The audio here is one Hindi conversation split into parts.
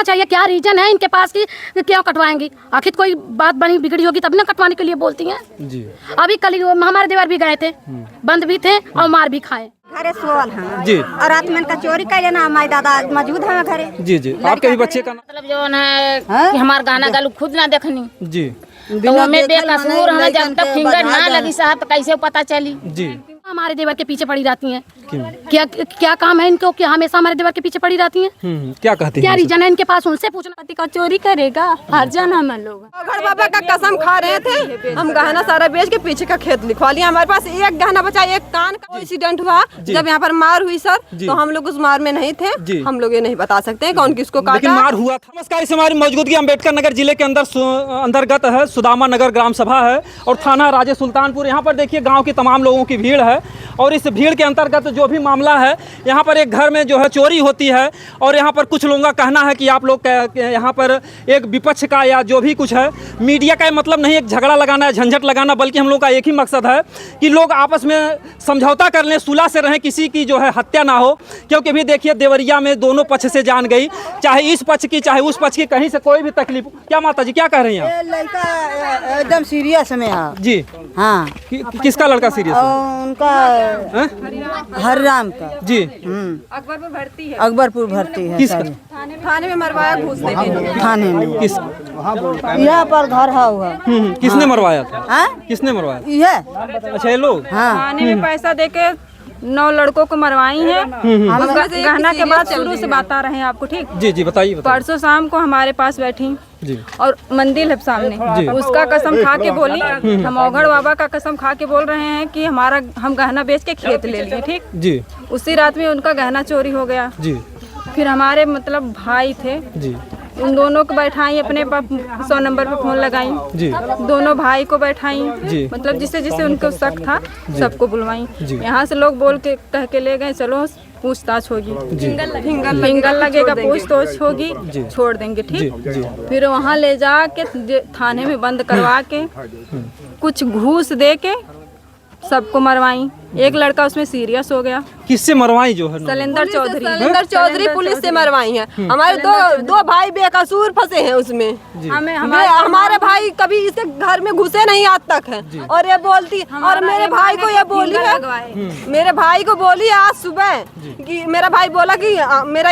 चाहिए क्या रीजन है इनके पास कि क्यों कटवाएंगी। आखिर कोई बात बनी बिगड़ी होगी तब ना कटवाने के लिए बोलती हैं जी। अभी कल हमारे देवर भी गए थे, बंद भी थे और मार भी खाए। घरे सोल हैं जी और रात में का चोरी कर लेना। हमारे दादा मौजूद है घरे जी जी। आपके भी बच्चे का मतलब जो है कि हमारा गाना गालू खुद ना देखनी जी, तो हमें बेकसूर हमें जब तक फिंगर ना लगी साहब तो कैसे पता चली जी। हमारे देवर के पीछे पड़ी रहती हैं। क्या काम है इनको कि हमेशा हमारे देवर के पीछे पड़ी रहती हैं। क्या कहती हैं? क्या रीजन है इनके पास, उनसे पूछना। पति का चोरी करेगा हर जन हम लोग घर बाबा का कसम खा रहे थे। हम गहना सारा बेच के पीछे का खेत लिखवा लिया। हमारे पास एक गहना बचा, एक कान का एक्सीडेंट हुआ जब यहाँ पर मार हुई सर, तो हम लोग उस मार में नहीं थे। हम लोग ये नहीं बता सकते कौन किसको काटा, लेकिन मार हुआ था। नमस्कार, इस हमारी मौजूदगी अम्बेडकर नगर जिले के अंतर्गत है सुदामा नगर ग्राम सभा है और थाना राजे सुल्तानपुर। यहाँ पर देखिए गांव के तमाम लोगों की भीड़ है और इस भीड़ के अंतर्गत जो भी मामला है, यहाँ पर एक घर में जो है चोरी होती है और यहाँ पर कुछ लोगों का कहना है कि आप लोग यहाँ पर एक विपक्ष का या जो भी कुछ है मीडिया का मतलब नहीं एक झगड़ा लगाना है, झंझट लगाना, बल्कि हम लोग का एक ही मकसद है कि लोग आपस में समझौता कर लें, सुलह से रहें, किसी की जो है हत्या ना हो। क्योंकि भी देखिए देवरिया में दोनों पक्ष से जान गई, चाहे इस पक्ष की चाहे उस पक्ष की, कहीं से कोई भी तकलीफ। क्या माता जी क्या कह रही हैं? लड़का एकदम सीरियस में है जी। हाँ। किसका लड़का सीरियस है? उनका हरराम का जी। अकबरपुर भर्ती है। किसका? थाने में मरवाया घूस देके। थाने में किस? यहाँ पर घर है हुआ। किसने मरवाया था? हाँ? किसने मरवाया? ये अच्छा ये लोग। हाँ। थाने में पैसा देके 9 लड़कों को मरवाई है। गहना के बाद शुरू से बता रहे हैं आपको, ठीक? जी जी बताइए। परसों शाम को हमारे पास बैठी जी। और मंदिर है सामने, उसका कसम खा के बोली, हम औघड़ बाबा का कसम खा के बोल रहे हैं कि हम गहना बेच के खेत ले लिए, ठीक जी। उसी रात में उनका गहना चोरी हो गया जी। फिर हमारे मतलब भाई थे जी। उन दोनों को बैठाई, अपने 100 नंबर पे फोन लगाई जी। दोनों भाई को बैठाई, जी। मतलब जिससे जिससे उनको शक था सबको बुलवाई। यहाँ से लोग बोल के कह के ले गए चलो पूछताछ होगी, फिंगर लगेगा, पूछताछ होगी, छोड़ देंगे, ठीक? फिर वहाँ ले जाके थाने में बंद करवा के कुछ घूस दे के सबको मरवाई। एक लड़का उसमें सीरियस हो गया। किससे मरवाई जो है? सलेंदर चौधरी पुलिस से मरवाई है। हमारे दो भाई बेकसूर फंसे हैं उसमें। हमारे भाई कभी इसे घर में घुसे नहीं आज तक है। और ये बोलती, और मेरे भाई को ये बोली है, मेरे भाई को बोली आज सुबह कि मेरा भाई बोला कि मेरा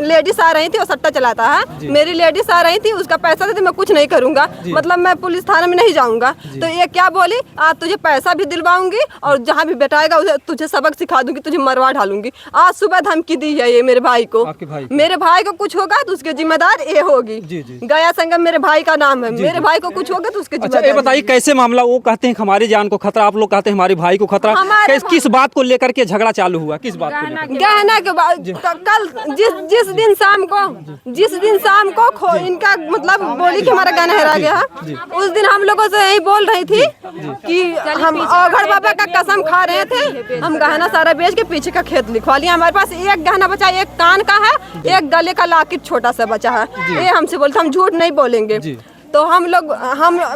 लेडीज आ रही थी, वो सट्टा चलाता है, मेरी लेडीज आ रही थी, उसका पैसा देते मैं कुछ नहीं करूंगा, मतलब मैं पुलिस थाने में नहीं जाऊंगा। तो ये क्या बोली, आज तुझे पैसा भी दिलवाऊंगी और जहाँ भी बेटा तुझे सबक सिखा दूंगी, तुझे मरवा डालूंगी। आज सुबह धमकी दी है ये मेरे भाई को। मेरे भाई को कुछ होगा तो उसके जिम्मेदार ये होगी। गया संगम मेरे भाई का नाम है। मेरे भाई को कुछ होगा तो उसके जिम्मेदार। अच्छा ये बताइए कैसे मामला? वो कहते हैं हमारी जान को खतरा, आप लोग कहते हैं हमारे भाई को खतरा। किस बात को लेकर के झगड़ा चालू हुआ? किस बात को लेकर? गहना के बाद कल जिस दिन शाम को इनका मतलब बोली कि हमारा गहना हेरा गया, उस दिन हम लोगों से यही बोल रही थी कि हम औघड़ बाबा का कसम खा रहे थे। हम गहना सारा बेच के पीछे का खेत लिखवा लिया। हमारे पास एक गहना बचा, एक कान का है, एक गले का लॉकेट छोटा सा बचा है। ये हमसे बोलते हम झूठ नहीं बोलेंगे। तो हम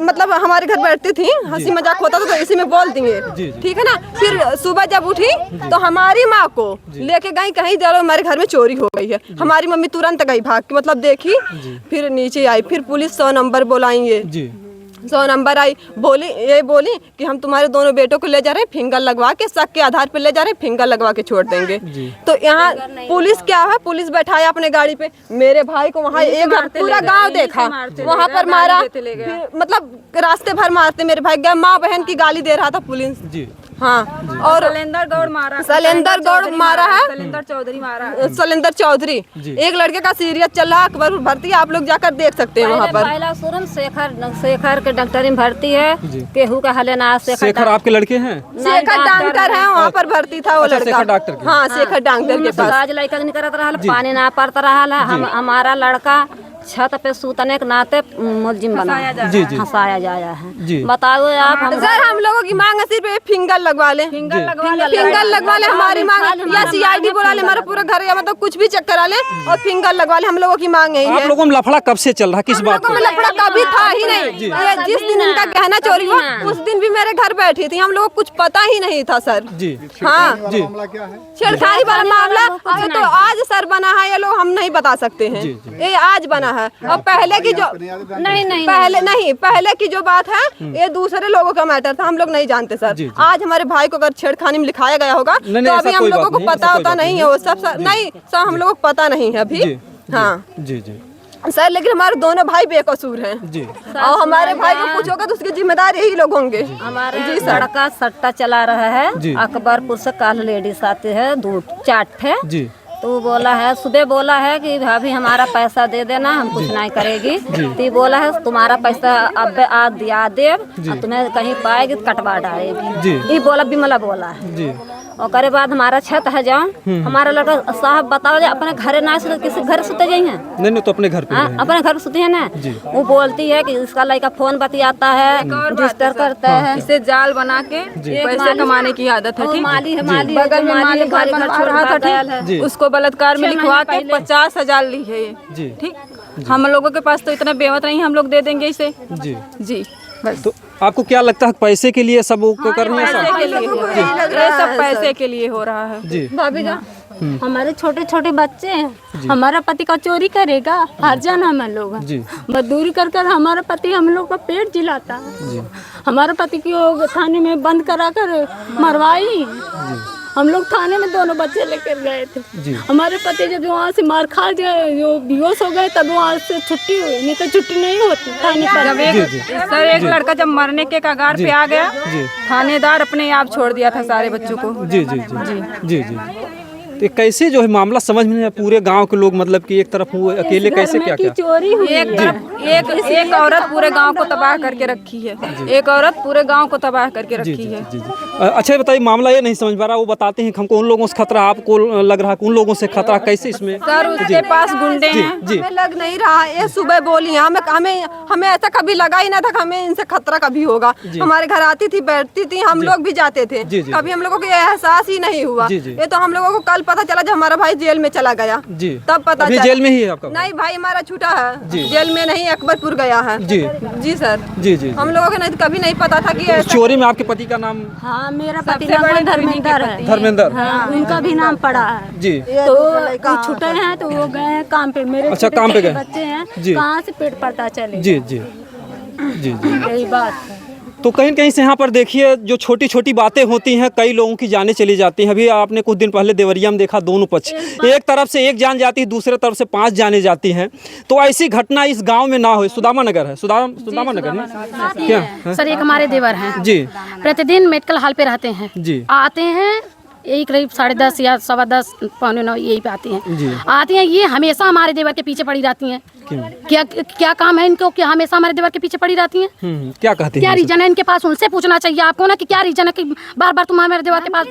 मतलब हमारे घर बैठती थी, हंसी मजाक होता था तो इसी में बोल देंगे, ठीक है ना। फिर सुबह जब उठी तो हमारी माँ को लेके गई कहीं, चलो हमारे घर में चोरी हो गई है। हमारी मम्मी तुरंत गई भाग के, मतलब देखी, फिर नीचे आई, फिर पुलिस 100 नंबर बुलाएंगे। 100 नंबर आई, बोली कि हम तुम्हारे दोनों बेटों को ले जा रहे हैं, फिंगर लगवा के, शक के आधार पे ले जा रहे हैं, फिंगर लगवा के छोड़ देंगे। तो यहाँ पुलिस क्या है, पुलिस बैठाया अपने गाड़ी पे, मेरे भाई को वहाँ एक पूरा गांव देखा, वहाँ पर मारा, फिर मतलब रास्ते भर मारते। मेरे भाई गए, माँ बहन की गाली दे रहा था पुलिस। हाँ, और सलेंदर गौड़ मारा है, सलेंदर चौधरी। एक लड़के का सीरियस चल रहा है, अकबर भर्ती, आप लोग जाकर देख सकते हैं वहाँ पर। शेखर के डॉक्टरी में भर्ती है, केहू का हले ना। शेखर आपके लड़के हैं? शेखर डॉक्टर है, वहाँ पर भर्ती था वो लड़का। डॉक्टर? हाँ, शेखर डॉक्टर के पास। आज लड़का नहीं करत रहा, पानी ना पड़ता रहा। हमारा लड़का छत पे सूतने के नाते मुलजिम बना, हंसाया जाया है। बताओ आप। सर हम लोगों की मांग है सिर्फ फिंगर लगवा ले, फिंगर लगवा ले हमारी मांग, या CID बुला ले, हमारा पूरा घर या मतलब कुछ भी चेक करा ले और फिंगर लगवा ले, हम लोगों की मांग है। आप लोगों में लफड़ा कब से चल रहा है? किस बात में लफड़ा कभी था ही नहीं। ये जिस दिन इनका गहना चोरी हुआ उस दिन भी मेरे घर बैठी थी, हम लोगों को कुछ पता ही नहीं था सर। जी हाँ जी छेड़खानी वाला मामला ये तो आज सर बना है, ये लोग हम नहीं बता सकते हैं, ये आज बना है। और पहले की जो पहले की जो बात है ये दूसरे लोगों का मैटर था, हम लोग नहीं जानते सर। आज हमारे भाई को अगर छेड़खानी में लिखाया गया होगा तो अभी हम लोगों को पता होता नहीं है, वो सब नहीं सब हम लोगों को पता नहीं है अभी। हाँ जी जी सर, लेकिन हमारे दोनों भाई बेकसूर हैं जी, और हमारे भाई को कुछ होगा तो उसके जिम्मेदार यही लोग होंगे। हमारे जी लड़का सट्टा चला रहा है, अकबरपुर से कल लेडीज आते हैं 2-4 ठे जी। तो बोला है सुबह बोला है कि भाभी हमारा पैसा दे देना, हम कुछ नहीं करेगी। तो बोला है तुम्हारा पैसा अब आज दिया देव, तुम्हें कहीं पाएगी तो कटवा डालेगी, ये बोला बिमला बोला है। और करे बाद हमारा छत है जाओ, हमारा लड़का साहब बताओ अपने घर ना सुते, किसी घर सुते जाइए नहीं तो अपने घर पे अपने घर सुते हैं ना। वो बोलती है कि इसका लड़का फोन बतियाता है, डिस्टर्ब करता है, इसे जाल बना के पैसे कमाने की आदत है। माली है माली बगल में माली घर छोड़ रहा था, ठीक, उसको बलात्कार में लिखवा के 50,000 ली है ये, ठीक। हम लोगों के पास तो इतना बेवत नहीं, हम लोग दे देंगे इसे जी जी बस। तो आपको क्या लगता है पैसे के लिए सब करने पैसे के लिए ये सब पैसे के लिए हो रहा है जी। भाभी जा हमारे छोटे छोटे बच्चे हैं, हमारा पति का चोरी करेगा, हरजान हम लोग मजदूरी कर कर हमारा पति हम लोग का पेट जिलाता है। हमारे पति को थाने में बंद करा कर मरवाई, हम लोग थाने में दोनों बच्चे लेकर गए थे। हमारे पति जब वहाँ से मार खा गए, जो बेहोश हो गए, तब वहाँ से छुट्टी हुई, नहीं तो छुट्टी नहीं होती थाने पर। सर एक लड़का जब मरने के कगार पे आ गया, थानेदार अपने आप छोड़ दिया था सारे बच्चों को। जी जी जी जी जी। तो कैसे जो है मामला समझ में नहीं, पूरे गांव के लोग मतलब कि एक तरफ हुए अकेले कैसे क्या क्या चोरी हुई, एक औरत पूरे गांव को तबाह करके रखी है, एक औरत पूरे गांव को तबाह करके रखी है। अच्छा बताइए, मामला ये नहीं समझ पा रहा, वो बताते हैं हमको उन लोगों से खतरा, आपको लग रहा है उन लोगों से खतरा, कैसे इसमें? सर उसके पास गुंडे हैं, हमें लग नहीं रहा। ये सुबह बोली हमें ऐसा कभी लगा ही ना था कि हमें इनसे खतरा कभी होगा। हमारे घर आती थी, बैठती थी, हम लोग भी जाते थे, कभी हम लोगों को एहसास ही नहीं हुआ। ये तो हम लोगों को कल पता चला जब हमारा भाई जेल में चला गया, तब पता चला। जेल में ही है आपका? नहीं भाई हमारा छूटा है, जेल में नहीं, अकबरपुर गया है। जी जी सर जी जी। हम लोगों को नहीं कभी नहीं पता था कि चोरी में आपके पति का नाम? हाँ मेरा पति नाम धर्मेंद्र है। धर्मेंद्र, हाँ, उनका भी नाम पड़ा है जी। तो छूटे हैं तो वो गए हैं काम पे, मेरे अच्छा काम पे गए बच्चे हैं, कहाँ से पेट पड़ता चले। जी जी जी जी यही बात है। तो कहीं कहीं से यहाँ पर देखिए जो छोटी छोटी बातें होती हैं, कई लोगों की जानें चली जाती हैं। अभी आपने कुछ दिन पहले देवरिया में देखा, दोनों पक्ष, एक तरफ से एक जान जाती है, दूसरे तरफ से 5 जाने जाती हैं। तो ऐसी घटना इस गांव में ना हो। सुदामा नगर है, सुदामा नगर में क्या सर, एक हमारे देवर हैं जी, प्रतिदिन मेडिकल हॉल पे रहते हैं जी, आते हैं यही करीब 10:30 या 10:15 पौने 9 यही पे आती हैं आती हैं। ये हमेशा हमारे देवर के पीछे पड़ी रहती हैं। क्या काम है इनको कि हमेशा हमारे देवर के पीछे पड़ी रहती हैं? क्या कहते हैं? क्या रीजन है इनके पास? उनसे पूछना चाहिए आपको ना कि क्या रीजन है कि बार बार तुम हमारे देवर के पास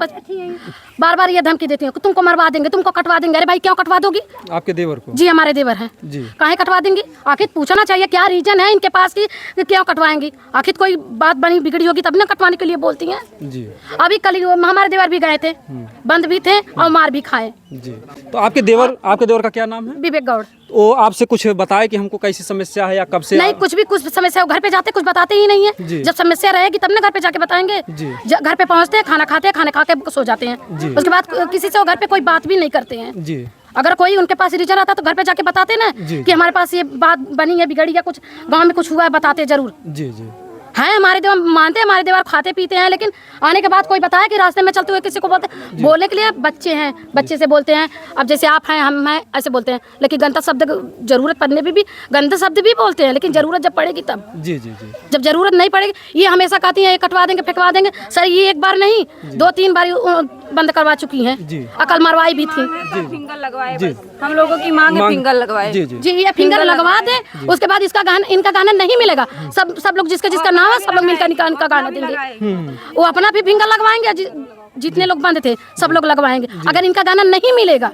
बार बार ये धमकी देती हैं, तुमको मरवा देंगे, तुमको कटवा देंगे। अरे भाई क्यों कटवा दोगी? आपके देवर को? जी हमारे देवर हैं जी। काहे कटवा देंगे? आखिर पूछना चाहिए क्या रीजन है इनके पास कि क्यों कटवाएंगी। आखिर कोई बात बनी बिगड़ी होगी तब ना कटवाने के लिए बोलती हैं जी। अभी कल हमारे देवर भी गए थे, बंद भी थे और मार भी खाए जी। तो आपके देवर का क्या नाम है? विवेक गौड़। वो आपसे कुछ बताए कि हमको कैसी समस्या है या कब से? नहीं, कुछ भी कुछ समस्या घर पे जाते कुछ बताते ही नहीं है। जब समस्या रहेगी तब ना घर पे जाके बताएंगे। घर पे पहुंचते हैं, खाना खाते हैं, खाना खा के सो जाते हैं। उसके बाद किसी से घर पे कोई बात भी नहीं करते हैं जी। अगर कोई उनके पास रीजन आता तो घर पे जाके बताते ना कि हमारे पास ये बात बनी है, बिगड़ी है, कुछ गाँव में कुछ हुआ है, बताते जरूर जी जी। है हमारे देवर मानते हैं, हमारे देवर खाते पीते हैं, लेकिन आने के बाद कोई बताया कि रास्ते में चलते हुए किसी को बोलने के लिए बच्चे हैं, बच्चे से बोलते हैं। अब जैसे आप हैं, हम हैं, ऐसे बोलते हैं, लेकिन गंदा शब्द जरूरत पड़ने पे भी गंदा शब्द भी बोलते हैं, लेकिन जरूरत जब पड़ेगी तब जी जी जी। जब जरूरत नहीं पड़ेगी ये हमेशा कहती हैं कटवा देंगे, फेंकवा देंगे। सर ये एक बार नहीं 2-3 बार बंद करवा चुकी हैं, अकल मरवाई भी थी। फिंगर लगवाए, हम लोगों की मांग है फिंगर लगवाए जी। ये फिंगर लगवा दे, उसके बाद इनका गाना नहीं मिलेगा। सब लोग जिसका नाम है सब लोग मिलकर इनका गाना देंगे। वो अपना भी फिंगर लगवाएंगे, जितने लोग बंद थे सब लोग लगवाएंगे। अगर इनका गाना नहीं मिलेगा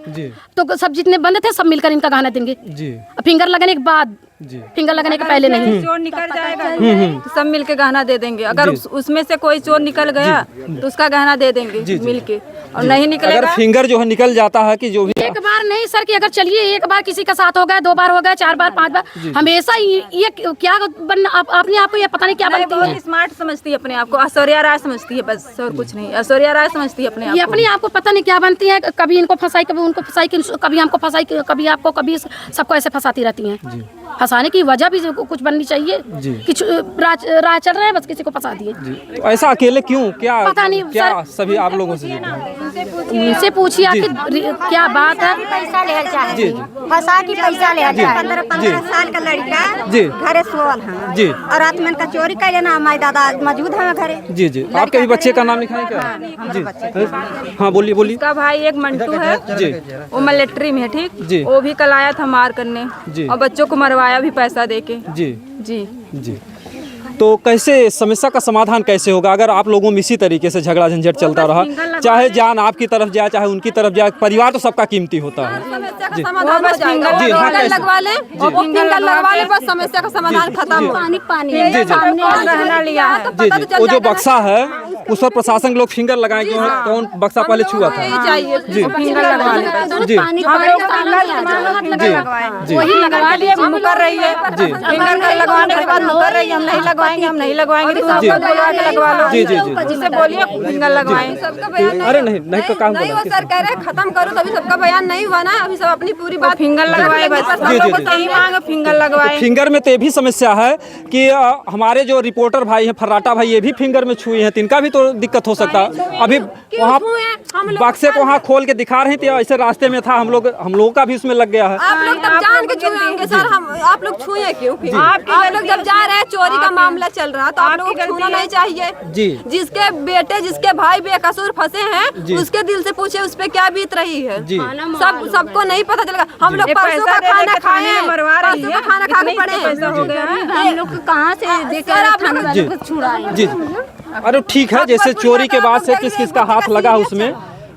तो सब जितने बंद थे सब मिलकर इनका गाना देंगे। फिंगर लगने के बाद फिंगर लगने के पहले नहीं। चोर निकल जाएगा तो सब मिलके गहना दे देंगे। अगर उसमें से कोई चोर निकल गया तो उसका गहना दे देंगे मिलके, और नहीं निकलेगा। अगर फिंगर जो है निकल जाता है कि जो भी एक बार नहीं सर, कि अगर चलिए एक बार किसी का साथ हो गया, 2 बार हो गया, 4 बार 5 बार, हमेशा ये क्या बनना अपने आप को ये पता नहीं क्या बनती है। बहुत स्मार्ट समझती है अपने आप को, ऐश्वर्या राय समझती है बस, और कुछ नहीं। ऐश्वर्या राय समझती है अपने आप ये अपने आप को पता नहीं क्या बनती है, कभी इनको फंसाई, कभी उनको फंसाई, कभी हमको फंसाई, कभी आपको, कभी सबको ऐसे फंसाती रहती हैं। फंसाने की वजह भी कुछ बननी चाहिए कि राह चल रहा है, बस किसी को फंसा दिए। तो ऐसा अकेले क्यों, क्या पता नहीं क्या सर। सभी आप लोगों से उनसे पूछिए आखिर क्या बात है। पैसा ले चाहे फंसा की पैसा ले चाहे 15 साल का लड़का घरे सोल है जी, और रात में का चोरी कर लेना। हमारे दादा मौजूद है घरे। जी जी, आपके भी बच्चे का नाम लिखा है क्या? जी हाँ, बोलिए बोलिए। उसका भाई एक मंटू है जी, वो मिलिट्री में है, ठीक जी। वो भी कल आया था मार करने जी। और बच्चों को मरवाया भी पैसा देके। जी जी जी। तो कैसे समस्या का समाधान कैसे होगा अगर आप लोगों में इसी तरीके से झगड़ा झंझट चलता रहा? चाहे जान आपकी तरफ जाए, चाहे उनकी तरफ जाए, परिवार तो सबका कीमती होता है। जी, समाधान हो जाएगा। जी, हाँ, कैसे? लगवा ले, वो फिंगर लगवा ले, बस समस्या का समाधान खत्म। पानी रहना लिया है तो जी पता जी, तो वो चल जो जाएगा बक्सा है उस पर प्रशासन के लोग फिंगर लगाए, क्यों है? कौन बक्सा पहले छुआ था? यही चाहिए जी। फिंगर लगवा ले। जी जी वही लगवा लिए, मुकर रही है। फिंगर लगवाने के बाद मुकर रही है, हम नहीं लगवाएंगे, हम नहीं लगवाएंगे, तो सबको बुलवा के लगवा लो। जी जी जी। जिससे बोलिए फिंगर लगवाएं। सबका बयान अरे नहीं नहीं, तो काम नहीं, वो करो। सर कह रहे हैं खत्म करो, तभी सबका बयान नहीं हुआ ना। अभी सब अपनी पूरी बात फिंगर लगवाए, बस सब जी, लोगों जी। को सही मांगे, फिंगर लगवाए। फिंगर में तो ये भी समस्या है कि हमारे जो रिपोर्टर भाई हैं फर्राटा भाई, ये भी फिंगर में छुए हैं, तो इनका भी तो दिक्कत हो सकता है। अभी वहाँ बक्से को वहाँ खोल के दिखा रहे थे, ऐसे रास्ते में था, हम लोगों का भी उसमें लग गया है। आप लोग तब जान के छुए होंगे सर, हम आप लोग छुए क्यों फिर? आप लोग जब जा रहे हैं, चोरी का मामला चल रहा, तो आप लोगों को छूना नहीं चाहिए। जी। जिसके बेटे, जिसके भाई बेकसूर फंसे हैं, उसके दिल से पूछे उस पे क्या बीत रही है। जी। सबको नहीं पता चलेगा। हम लोग परसों का खाना खाए हैं, परसों का खाना खा के पड़े हैं। हम लोग कहाँ से देकर थाने वाले को छुड़ाएं? जी जी। अरे ठीक है, जैसे चोरी के बाद से किस किस का हाथ लगा उसमें,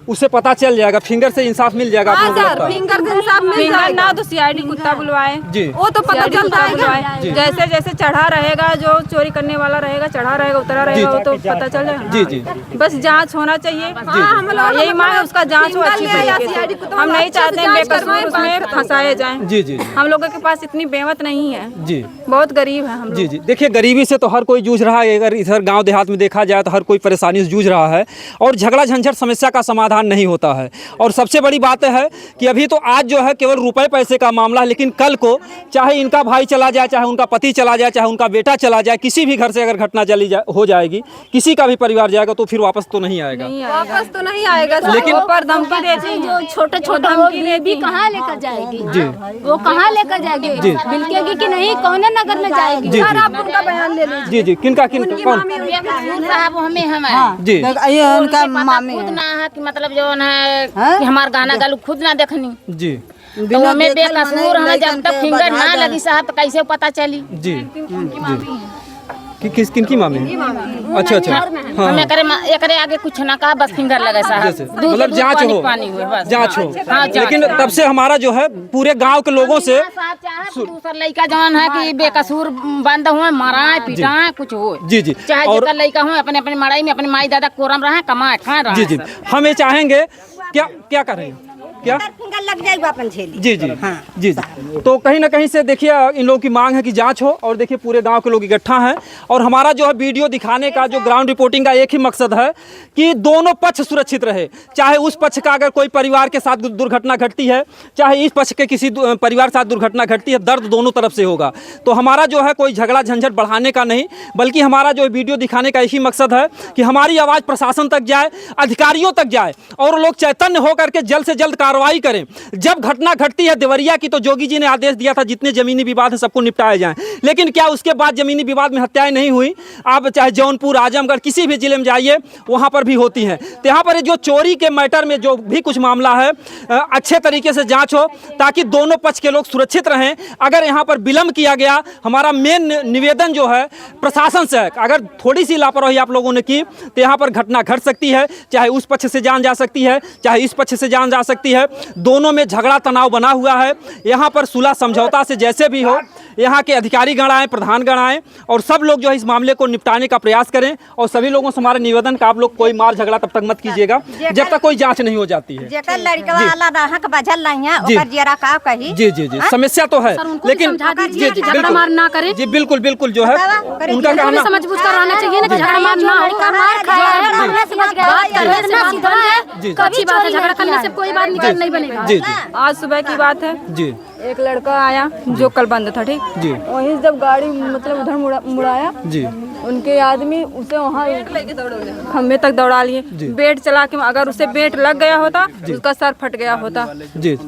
उसे पता चल जाएगा, फिंगर से इंसाफ मिल जाएगा। आप हाँ लोगों को सर, लगता है? फिंगर से इंसाफ मिल जाएगा ना, तो सीआईडी कुत्ता बुलवाए। जी। वो तो पता चल जाएगा। जी। जैसे जैसे चढ़ा रहेगा, जो चोरी करने वाला रहेगा, चढ़ा रहेगा, उतरा रहेगा, वो तो पता चल जाएगा। जी जी। बस जांच होना चाहिए। हम लोग यही मांगे, उसका जांच हो अच्छी तरीके से। हम नहीं चाहते हैं बेकसूर उसमें फंसाए जाएं। जी जी हम लोगों के पास इतनी बेवत नहीं है, जी बहुत गरीब है हम लोग। जी जी। देखिए, गरीबी से तो हर कोई जूझ रहा है। अगर इधर गांव देहात में देखा जाए तो हर कोई परेशानी से जूझ रहा है, और झगड़ा झंझट समस्या का समाधान नहीं होता है। और सबसे बड़ी बात है कि अभी तो आज जो है केवल रुपए पैसे का मामला है, लेकिन कल को चाहे इनका भाई चला जाए, चाहे उनका पति चला जाए, चाहे उनका बेटा चला जाए, किसी भी घर से अगर घटना हो जाएगी, किसी का भी परिवार जाएगा, तो फिर वापस तो नहीं आएगा। वापस तो नहीं आएगा, लेकिन ऊपर धमकी देती है। जो छोटे छोटे वो भी कहाँ लेकर जाएगी? जी। वो कहाँ लेकर जाएगी? बिल्केगी कि नहीं? कौन नगर में जाएगी? जी, सर जी। आप उनका बयान ले लीजिए। जी जी। किनका कौन? साहब हमें हमें जी ये उनका मामी खुद है। ना है कि मतलब जो है कि हमार गाना गालू खुद ना देखनी, जी तो हमें बेकसूर है। जब तक फिंगर ना लगी साहब तो कैसे पता चली? जी जी। किनकी मामी? अच्छा अच्छा। हाँ हमें एकरे आगे कुछ ना कहा, बस फिंगर लगे साहब। जैसे मतलब जांच हो, पानी हुए बस। जांच हो। हाँ, जांच लेकिन हो। तब से हमारा जो है पूरे गांव के लोगों से दूसरा लड़का जवान है कि बेकसूर बंद हुए, मराए पिटाए, कुछ हो। जी जी। चाहे और जितना लड़का हो अपने अपने मड़ाई में अपने माई दादा कोरम रहे, कमाए खाए रहे। जी जी। हम ये चाहेंगे, क्या करें, क्या फिंगर लग जाएगा अपन झेली। जी जी जी जी। तो कहीं ना कहीं से देखिए इन लोगों की मांग है कि जांच हो, और देखिए पूरे गांव के लोग इकट्ठा हैं, और हमारा जो है वीडियो दिखाने का, जो ग्राउंड रिपोर्टिंग का एक ही मकसद है कि दोनों पक्ष सुरक्षित रहे। चाहे उस पक्ष का अगर कोई परिवार के साथ दुर्घटना घटती है, चाहे इस पक्ष के किसी परिवार के साथ दुर्घटना घटती है, दर्द दोनों तरफ से होगा। तो हमारा जो है कोई झगड़ा झंझट बढ़ाने का नहीं, बल्कि हमारा जो वीडियो दिखाने का यही मकसद है कि हमारी आवाज़ प्रशासन तक जाए, अधिकारियों तक जाए, और लोग चैतन्य होकर के जल्द से जल्द कार्रवाई करें। जब घटना घटती है देवरिया की, तो जोगी जी ने आदेश दिया था जितने जमीनी विवाद हैं सबको निपटाए जाएं, लेकिन क्या उसके बाद जमीनी विवाद में हत्याएं नहीं हुई? आप चाहे जौनपुर, आजमगढ़, किसी भी जिले में जाइए, वहां पर भी होती हैं। तो यहाँ पर जो चोरी के मैटर में जो भी कुछ मामला है, अच्छे तरीके से जांच हो, ताकि दोनों पक्ष के लोग सुरक्षित रहें। अगर यहाँ पर विलंब किया गया, हमारा मेन निवेदन जो है प्रशासन से, अगर थोड़ी सी लापरवाही आप लोगों ने की, तो यहाँ पर घटना घट सकती है। चाहे उस पक्ष से जान जा सकती है, चाहे इस पक्ष से जान जा सकती है। दोनों में झगड़ा तनाव बना हुआ है। यहाँ पर सुलह समझौता से जैसे भी हो, यहाँ के अधिकारी गण आए, प्रधान गण आए और सब लोग जो है इस मामले को निपटाने का प्रयास करें। और सभी लोगों से हमारा निवेदन का आप लोग कोई मार झगड़ा तब तक मत कीजिएगा जब तक कोई जांच नहीं हो जाती है। जेकर लड़का वाला राहक बजल नहीं है जी। ओकर जरा का कही जी जी जी समस्या तो है, लेकिन जी जी झगड़ा मार ना करे। जी बिल्कुल बिल्कुल जो है उनका हमें कहना समझ बूझ कर रहना चाहिए ना कि झगड़ा मार ना हो। बात करने से बात बन जाए, अच्छी बात है, झगड़ा करने से कोई बात निकल नहीं बनेगा। जी जी आज सुबह की बात है, जी एक लड़का आया जो कल बंद था, ठीक, जी वहीं जब गाड़ी मतलब उधर मुड़ाया, जी उनके आदमी उसे वहाँ खम्भे तक दौड़ा लिए। बेट चला के अगर उसे बेट लग गया होता उसका सर फट गया होता। जी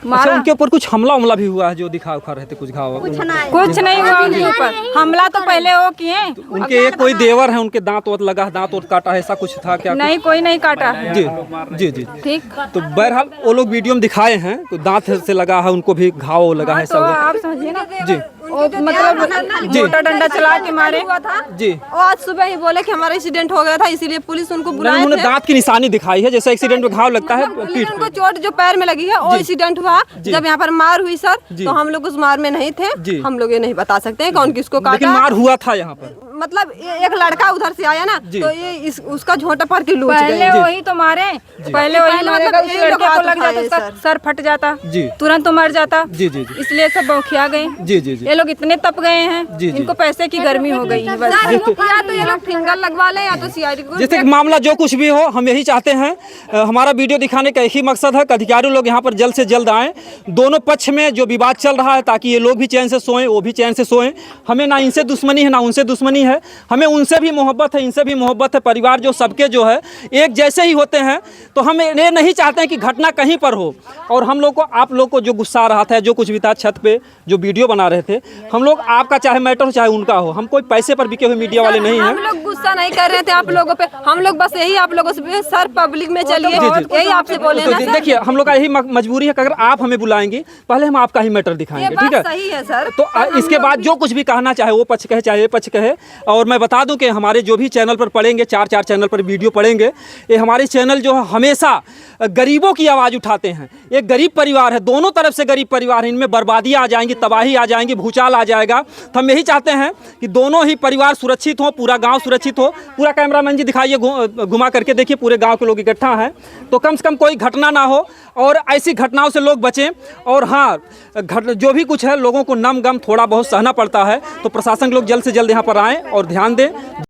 अच्छा, उनके ऊपर कुछ हमला उमला भी हुआ है जो दिखा उखा रहे थे, कुछ घाव कुछ नहीं हुआ उनके ऊपर, हमला तो पहले वो किए। उनके एक कोई देवर है, उनके दांत वांत लगा है, दांत वांत काटा है, ऐसा कुछ था क्या? नहीं, कोई नहीं काटा है। जी जी जी ठीक, तो बहरहाल वो लोग वीडियो में दिखाए हैं, तो दांत से लगा है, उनको भी घाव लगा है तो सब। आप समझिए ना, जी मतलब मोटा डंडा चला के मारे हुआ था। जी और आज सुबह ही बोले कि हमारा एक्सीडेंट हो गया था, इसीलिए पुलिस उनको बुलाए उन्होंने थे। दांत की निशानी दिखाई है, जैसे एक्सीडेंट में घाव लगता है पीठ उनको पे। चोट जो पैर में लगी है वो एक्सीडेंट हुआ जब यहाँ पर मार हुई सर, तो हम लोग उस मार में नहीं थे, हम लोग ये नहीं बता सकते हैं कौन किसको लेकिन काटा। मार हुआ था यहाँ पर। मतलब एक लड़का उधर से आया ना, तो ये उसका झोंटा पर के लूच गए। वही तो मारे, पहले वही मारेगा, उस लड़के को लग जाता, उसका सर फट जाता, जी तुरंत तो मर जाता। जी जी जी इसलिए सब बौखिया गए। जी जी जी ये लोग इतने तप गए हैं, जी, जी। इनको पैसे की गर्मी हो गई है बस। या तो ये लोग फिंगर लगवा ले या तो सीआईडी को। जैसे कि मामला जो कुछ भी हो, हम यही चाहते हैं, हमारा वीडियो दिखाने का एक ही मकसद है कि अधिकारी लोग यहाँ पर जल्द से जल्द आएँ, दोनों पक्ष में जो विवाद चल रहा है, ताकि ये लोग भी चैन से सोएं, वो भी चैन से सोएं। हमें ना इनसे दुश्मनी है ना उनसे दुश्मनी है, हमें उनसे भी मोहब्बत है, इनसे भी मोहब्बत है। परिवार जो सबके जो है एक जैसे ही होते हैं, तो हम ये नहीं चाहते हैं कि घटना कहीं पर हो। और हम लोग को, आप लोग को जो गुस्सा आ रहा था, जो कुछ भी था, छत पे जो वीडियो बना रहे थे, हम लोग आपका चाहे मैटर हो चाहे उनका हो, हम कोई पैसे पर बिके हुए मीडिया वाले नहीं हम हैं। लोग गुस्सा नहीं कर रहे थे आप लोगों पे, हम लोग बस यही आप लोगों से, सर पब्लिक में चलिए, यही आपसे बोले ना सर। देखिए हम लोग का यही मजबूरी है कि अगर आप हमें बुलाएंगे, पहले हम आपका ही मैटर दिखाएंगे, ठीक है? सही है सर। तो इसके बाद जो कुछ भी कहना चाहे वो पक्ष कहे चाहे ये पक्ष कहे। और मैं बता दूं कि हमारे जो भी चैनल पर पड़ेंगे, चार चैनल पर वीडियो पड़ेंगे, ये हमारे चैनल जो है हमेशा गरीबों की आवाज़ उठाते हैं। एक गरीब परिवार है, दोनों तरफ से गरीब परिवार है, इनमें बर्बादियाँ आ जाएंगी, तबाही आ जाएंगी, भूचाल आ जाएगा। तो हम यही चाहते हैं कि दोनों ही परिवार सुरक्षित हो, पूरा गांव सुरक्षित हो। पूरा कैमरामैन जी दिखाइए, घुमा करके देखिए, पूरे गांव के लोग इकट्ठा हैं, तो कम से कम कोई घटना ना हो और ऐसी घटनाओं से लोग बचें। और हाँ, जो भी कुछ है, लोगों को नम गम थोड़ा बहुत सहना पड़ता है, तो प्रशासन लोग जल्द से जल्द यहाँ पर आएँ और ध्यान दें।